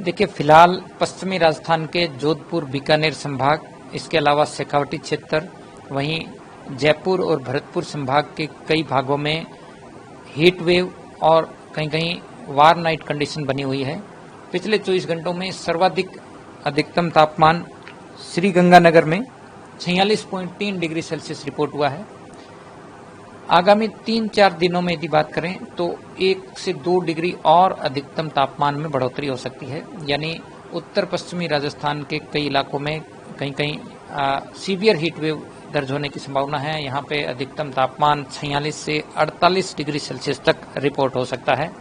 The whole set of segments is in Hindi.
देखिए, फिलहाल पश्चिमी राजस्थान के जोधपुर, बीकानेर संभाग, इसके अलावा शेखावटी क्षेत्र, वहीं जयपुर और भरतपुर संभाग के कई भागों में हीट वेव और कहीं-कहीं वार्म नाइट कंडीशन बनी हुई है। पिछले 24 घंटों में सर्वाधिक अधिकतम तापमान श्रीगंगानगर में 46.3 डिग्री सेल्सियस रिपोर्ट हुआ है। आगामी 3-4 दिनों में यदि बात करें तो 1 से 2 डिग्री और अधिकतम तापमान में बढ़ोतरी हो सकती है, यानी उत्तर पश्चिमी राजस्थान के कई इलाकों में कहीं-कहीं सीवियर हीट वेव दर्ज होने की संभावना है। यहाँ पे अधिकतम तापमान 46 से 48 डिग्री सेल्सियस तक रिपोर्ट हो सकता है।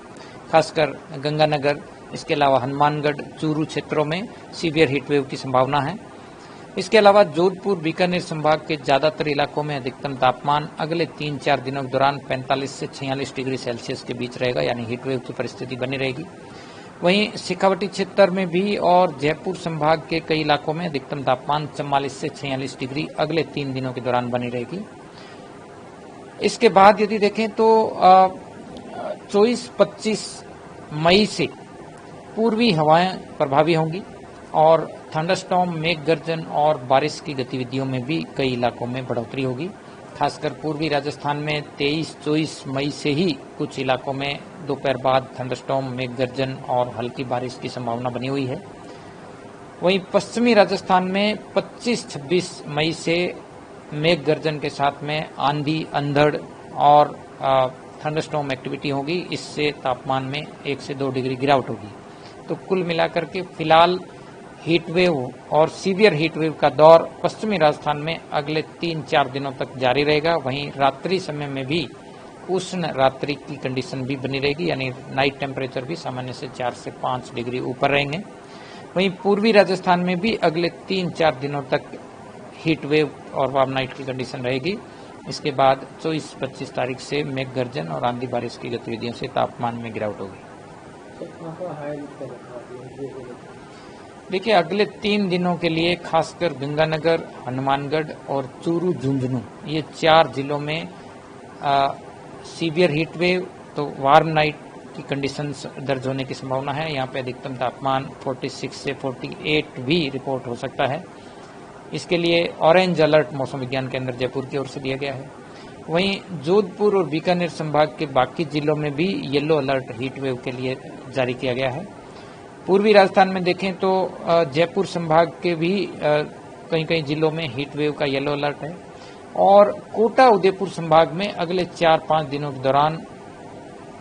खासकर गंगानगर, इसके अलावा हनुमानगढ़, चूरू क्षेत्रों में सीवियर हीट वेव की संभावना है। इसके अलावा जोधपुर, बीकानेर संभाग के ज्यादातर इलाकों में अधिकतम तापमान अगले 3-4 दिनों के दौरान 45 से 46 डिग्री सेल्सियस के बीच रहेगा, यानी हीट वेव की परिस्थिति बनी रहेगी। वहीं शेखावटी क्षेत्र में भी और जयपुर संभाग के कई इलाकों में अधिकतम तापमान 44 से 46 डिग्री अगले 3 दिनों के दौरान बनी रहेगी। इसके बाद यदि देखें तो 24-25 मई से पूर्वी हवाएं प्रभावी होंगी और थंडरस्टॉर्म, मेघ गर्जन और बारिश की गतिविधियों में भी कई इलाकों में बढ़ोतरी होगी। खासकर पूर्वी राजस्थान में 23-24 मई से ही कुछ इलाकों में दोपहर बाद थंडरस्टॉर्म, मेघ गर्जन और हल्की बारिश की संभावना बनी हुई है। वहीं पश्चिमी राजस्थान में 25-26 मई से मेघ गर्जन के साथ में आंधी, अंधड़ और थंडरस्टॉर्म एक्टिविटी होगी। इससे तापमान में 1 से 2 डिग्री गिरावट होगी। तो कुल मिलाकर के फिलहाल हीट वेव और सीवियर हीट वेव का दौर पश्चिमी राजस्थान में अगले 3-4 दिनों तक जारी रहेगा। वहीं रात्रि समय में भी उष्ण रात्रि की कंडीशन भी बनी रहेगी, यानी नाइट टेम्परेचर भी सामान्य से 4 से 5 डिग्री ऊपर रहेंगे। वहीं पूर्वी राजस्थान में भी अगले 3-4 दिनों तक हीट वेव और वार्म नाइट की कंडीशन रहेगी। इसके बाद 24-25 तारीख से मेघ गर्जन और आंधी बारिश की गतिविधियों से तापमान में गिरावट होगी। देखिए, अगले 3 दिनों के लिए खासकर गंगानगर, हनुमानगढ़ और चूरू, झुंझुनू, ये 4 जिलों में सीवियर हीट वेव तो वार्म नाइट की कंडीशंस दर्ज होने की संभावना है। यहाँ पे अधिकतम तापमान 46 से 48 भी रिपोर्ट हो सकता है। इसके लिए ऑरेंज अलर्ट मौसम विज्ञान केंद्र जयपुर की ओर से दिया गया है। वहीं जोधपुर और बीकानेर संभाग के बाकी जिलों में भी येलो अलर्ट हीट वेव के लिए जारी किया गया है। पूर्वी राजस्थान में देखें तो जयपुर संभाग के भी कई कई जिलों में हीट वेव का येलो अलर्ट है और कोटा, उदयपुर संभाग में अगले 4-5 दिनों के दौरान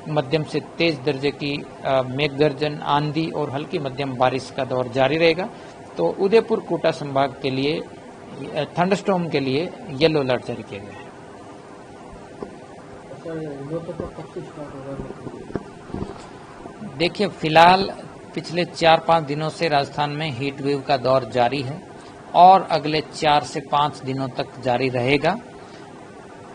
मध्यम से तेज दर्जे की मेघ गर्जन, आंधी और हल्की मध्यम बारिश का दौर जारी रहेगा। तो उदयपुर, कोटा संभाग के लिए थंडरस्टॉर्म के लिए येलो अलर्ट जारी किया गया है। देखिए, फिलहाल पिछले 4-5 दिनों से राजस्थान में हीट वेव का दौर जारी है और अगले 4 से 5 दिनों तक जारी रहेगा।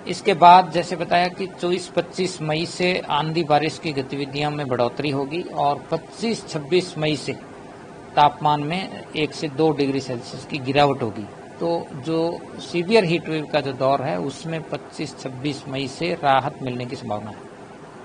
इसके बाद जैसे बताया कि 24-25 मई से आंधी बारिश की गतिविधियों में बढ़ोतरी होगी और 25-26 मई से तापमान में 1 से 2 डिग्री सेल्सियस की गिरावट होगी। तो जो सीवियर हीट वेव का जो दौर है उसमें 25-26 मई से राहत मिलने की संभावना है।